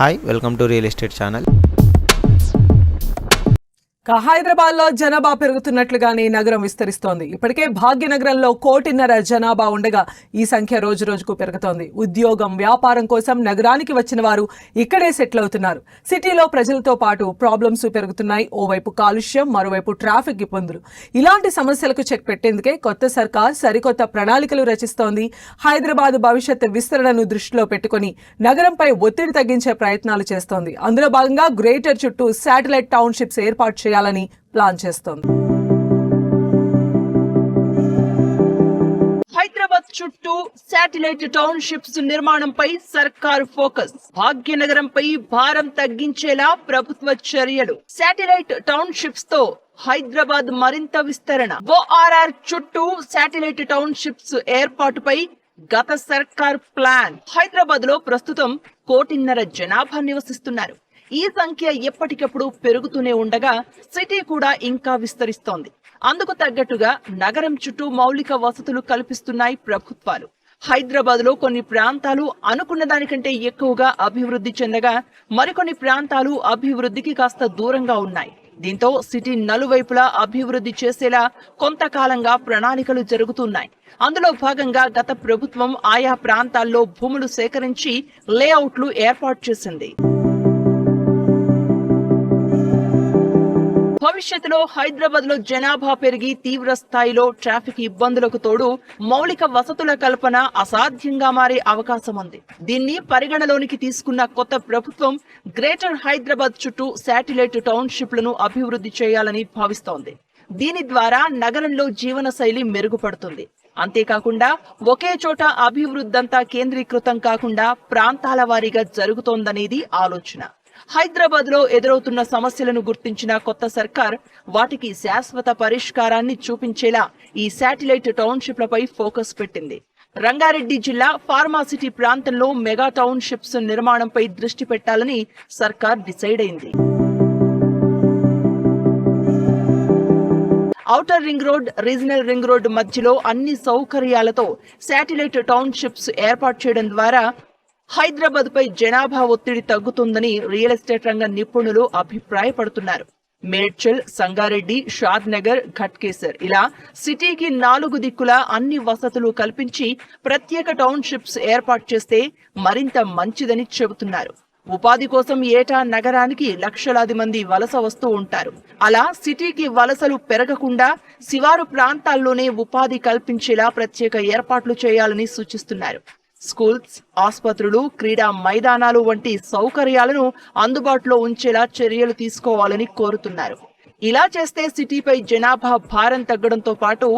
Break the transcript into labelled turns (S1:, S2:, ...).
S1: Hi welcome to real estate channel.
S2: Hyderabad లో జనాభా పెరుగుతున్నట్లుగానే నగరం విస్తరిస్తోంది. ఇప్పటికే భాగ్యనగరంలో 1.5 కోటి జనాభా ఉండగా ఈ సంఖ్య రోజు రోజుకు పెరుగుతోంది. ఉద్యోగం, వ్యాపారం కోసం నగరానికి వచ్చిన వారు ఇక్కడే సెటిల్ అవుతున్నారు. సిటీలో ప్రజలతో పాటు ప్రాబ్లమ్స్ పెరుగుతున్నాయి. ఓవైపు కాలుష్యం, మరోవైపు ట్రాఫిక్ ఇబ్బందులు. ఇలాంటి సమస్యలకు చెక్ పెట్టేందుకే కొత్త సర్కార్ సరికొత్త ప్రణాళికలు రచిస్తోంది. హైదరాబాద్ భవిష్యత్ విస్తరణను దృష్టిలో పెట్టుకుని నగరంపై ఒత్తిడి తగ్గించే ప్రయత్నాలు చేస్తోంది. అందులో భాగంగా గ్రేటర్ చుట్టూ శాటిలైట్ టౌన్షిప్స్ ఏర్పాటు చేయాలని ప్లాన్ చేస్తోంది.
S3: హైదరాబాద్ చుట్టూ శాటిలైట్ టౌన్షిప్స్ నిర్మాణంపై సర్కారు ఫోకస్. భాగ్యనగరంపై భారం తగ్గించేలా ప్రభుత్వ చర్యలు. శాటిలైట్ టౌన్షిప్స్ తో హైదరాబాద్ మరింత విస్తరణ. ఓఆర్ఆర్ చుట్టూ శాటిలైట్ టౌన్షిప్స్ ఏర్పాటుపై గత సర్కార్ ప్లాన్. హైదరాబాద్ లో ప్రస్తుతం 1.5 కోటి జనాభా నివసిస్తున్నారు. ఈ సంఖ్య ఎప్పటికప్పుడు పెరుగుతూనే ఉండగా సిటీ కూడా ఇంకా విస్తరిస్తోంది. అందుకు తగ్గట్టుగా నగరం చుట్టూ మౌలిక వసతులు కల్పిస్తున్నాయి ప్రభుత్వాలు. హైదరాబాద్ లో కొన్ని ప్రాంతాలు అనుకున్న దానికంటే ఎక్కువగా అభివృద్ధి చెందగా మరికొన్ని ప్రాంతాలు అభివృద్ధికి కాస్త దూరంగా ఉన్నాయి. దీంతో సిటీ నలువైపులా అభివృద్ధి చేసేలా కొంతకాలంగా ప్రణాళికలు జరుగుతున్నాయి. అందులో భాగంగా గత ప్రభుత్వం ఆయా ప్రాంతాల్లో భూములు సేకరించి లేఅవుట్లు ఏర్పాటు చేసింది. భవిష్యత్తులో హైదరాబాద్ లో జనాభా పెరిగి తీవ్ర స్థాయిలో ట్రాఫిక్ ఇబ్బందులకు తోడు మౌలిక వసతుల కల్పన అసాధ్యంగా మారే అవకాశం ఉంది. దీన్ని పరిగణలోనికి తీసుకున్న కొత్త ప్రభుత్వం గ్రేటర్ హైదరాబాద్ చుట్టూ శాటిలైట్ టౌన్షిప్లను అభివృద్ధి చేయాలని భావిస్తోంది. దీని ద్వారా నగరంలో జీవన శైలి మెరుగుపడుతుంది. అంతేకాకుండా ఒకే చోట అభివృద్ధంతా కేంద్రీకృతం కాకుండా ప్రాంతాల వారీగా జరుగుతోందనేది ఆలోచన. హైదరాబాద్ లో ఎదురవుతున్న సమస్యలను గుర్తించిన కొత్త సర్కార్ వాటికి శాశ్వత పరిష్కారాన్ని చూపించేలా ఈ శాటిలైట్ టౌన్షిప్లపై ఫోకస్ పెట్టింది. రంగారెడ్డి జిల్లా ఫార్మాసిటీ ప్రాంతంలో మెగా టౌన్షిప్స్ నిర్మాణంపై దృష్టి పెట్టాలని సర్కార్ డిసైడ్ అయింది. Outer ring road, regional ring road మధ్యలో అన్ని సౌకర్యాలతో శాటిలైట్ టౌన్షిప్స్ ఏర్పాటు చేయడం ద్వారా హైదరాబాద్ పై జనాభా ఒత్తిడి తగ్గుతుందని రియల్ ఎస్టేట్ రంగ నిపుణులు అభిప్రాయపడుతున్నారు. మేడ్చల్, సంగారెడ్డి, షాద్ నగర్, ఘట్కేసర్ ఇలా సిటీకి 4 దిక్కులా అన్ని వసతులు కల్పించి ప్రత్యేక టౌన్షిప్స్ ఏర్పాటు చేస్తే మరింత మంచిదని చెబుతున్నారు. ఉపాధి కోసం ఏటా నగరానికి లక్షలాది మంది వలస వస్తూ ఉంటారు. అలా సిటీకి వలసలు పెరగకుండా శివారు ప్రాంతాల్లోనే ఉపాధి కల్పించేలా ప్రత్యేక ఏర్పాట్లు చేయాలని సూచిస్తున్నారు. స్కూల్స్, ఆసుపత్రులు, క్రీడా మైదానాలు వంటి సౌకర్యాలను అందుబాటులో ఉంచేలా చర్యలు తీసుకోవాలని కోరుతున్నారు. ఇలా చేస్తే సిటీపై జనాభా భారం తగ్గడంతో పాటు